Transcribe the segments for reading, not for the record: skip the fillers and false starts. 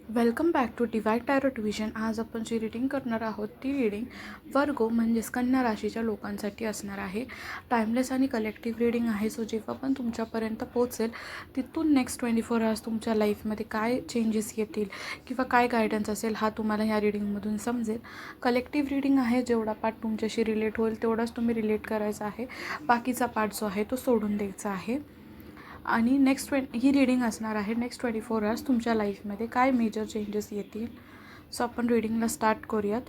Welcome back to divine tarot vision. आज आपण जी reading करणार आहोत ती रीडिंग वर्गो म्हणजेच कन्या राशीच्या लोकांसाठी असणार आहे. टाईमलेस आणि कलेक्टिव्ह रीडिंग आहे. सो जेव्हा पण तुमच्यापर्यंत पोहोचेल तिथून नेक्स्ट 24 आवर्स तुमच्या लाईफमध्ये काय चेंजेस येतील किंवा काय गायडन्स असेल हा तुम्हाला ह्या रीडिंगमधून समजेल. कलेक्टिव्ह रीडिंग आहे. जेवढा पार्ट तुमच्याशी रिलेट होईल तेवढाच तुम्ही रिलेट करायचा आहे. बाकीचा पार्ट जो आहे तो सोडून द्यायचा आहे. आणि ही रीडिंग असणार आहे नेक्स्ट 24 आवर्स तुमच्या लाईफमध्ये काय मेजर चेंजेस येतील. सो आपण रीडिंगला स्टार्ट करूयात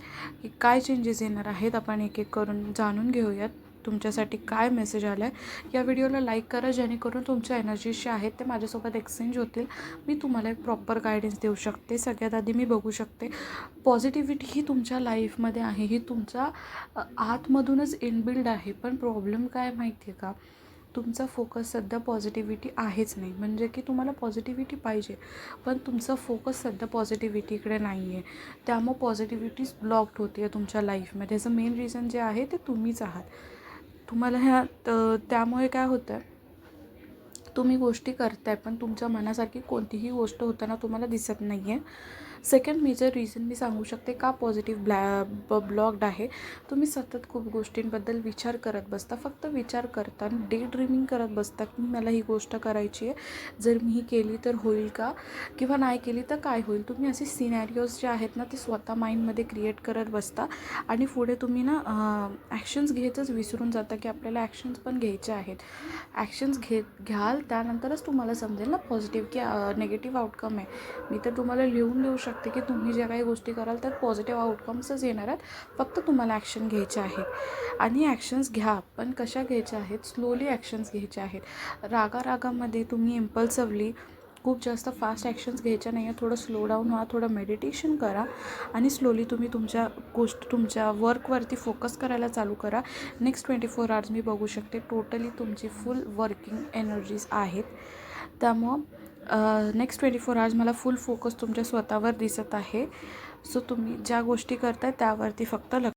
की काय चेंजेस येणार आहेत. आपण एक एक करून जाणून घेऊयात तुमच्यासाठी काय मेसेज आला आहे. या व्हिडिओला लाईक करा जेणेकरून तुमच्या एनर्जीशी आहेत ते माझ्यासोबत एक्सचेंज होतील. मी तुम्हाला एक प्रॉपर गायडन्स देऊ शकते. सगळ्यात आधी मी बघू शकते पॉझिटिव्हिटी ही तुमच्या लाईफमध्ये आहे. ही तुमच्या आतमधूनच इनबिल्ड आहे. पण प्रॉब्लेम काय माहिती आहे का, तुमचा फोकस सध्या पॉझिटिव्हिटी आहेच नाही. म्हणजे की तुम्हाला पॉझिटिव्हिटी पाहिजे पण तुमचा फोकस सध्या पॉझिटिव्हिटीकडे नाही आहे. त्यामुळे पॉझिटिव्हिटीज ब्लॉक्ड होते आहे तुमच्या लाईफमध्ये. याचं मेन रिझन जे आहे ते तुम्हीच आहात. तुम्हाला त्यामुळे काय होतं आहे, तुम्ही गोष्टी करताय पण तुमच्या मनासारखी कोणतीही गोष्ट होताना तुम्हाला दिसत नाही आहे. सेकंड मेजर रिझन मी सांगू शकते का पॉझिटिव्ह ब्लॉक्ड आहे. तुम्ही सतत खूप गोष्टींबद्दल विचार करत बसता. फक्त विचार करता आणि डे ड्रीमिंग करत बसता की मला ही गोष्ट करायची आहे, जर मी ही केली तर होईल का, किंवा नाही केली तर काय होईल. तुम्ही असे सिनॅरिओज जे आहेत ना ते स्वतः माइंडमध्ये क्रिएट करत बसता आणि पुढे तुम्ही ना ॲक्शन्स घ्यायचंच विसरून जाता की आपल्याला ॲक्शन्स पण घ्यायचे आहेत. ॲक्शन्स घ्याल त्यानंतरच तुम्हाला समजेल ना पॉझिटिव्ह की निगेटिव्ह आउटकम आहे. मी तर तुम्हाला लिहून देऊ शकते की तुम्ही ज्या काही गोष्टी कराल तर पॉझिटिव्ह आउटकम्सच येणार आहेत. फक्त तुम्हाला ॲक्शन घ्यायचे आहेत आणि ॲक्शन्स घ्या. पण कशा घ्यायच्या आहेत, स्लोली ॲक्शन्स घ्यायच्या आहेत. रागामध्ये तुम्ही इम्पल्सिव्हली खूप जास्त फास्ट ॲक्शन्स घ्यायच्या नाही आहे. थोडं स्लो डाऊन व्हा, थोडं मेडिटेशन करा आणि स्लोली तुम्ही तुमच्या वर्कवरती फोकस करायला चालू करा. नेक्स्ट 24 आवर्स मी बघू शकते टोटली तुमची फुल वर्किंग एनर्जीज आहेत. त्यामुळं नेक्स्ट 24 आवर्स मला फुल फोकस तुमच्या स्वतःवर दिसत आहे. सो तुम्ही ज्या गोष्टी करताय त्यावरती फक्त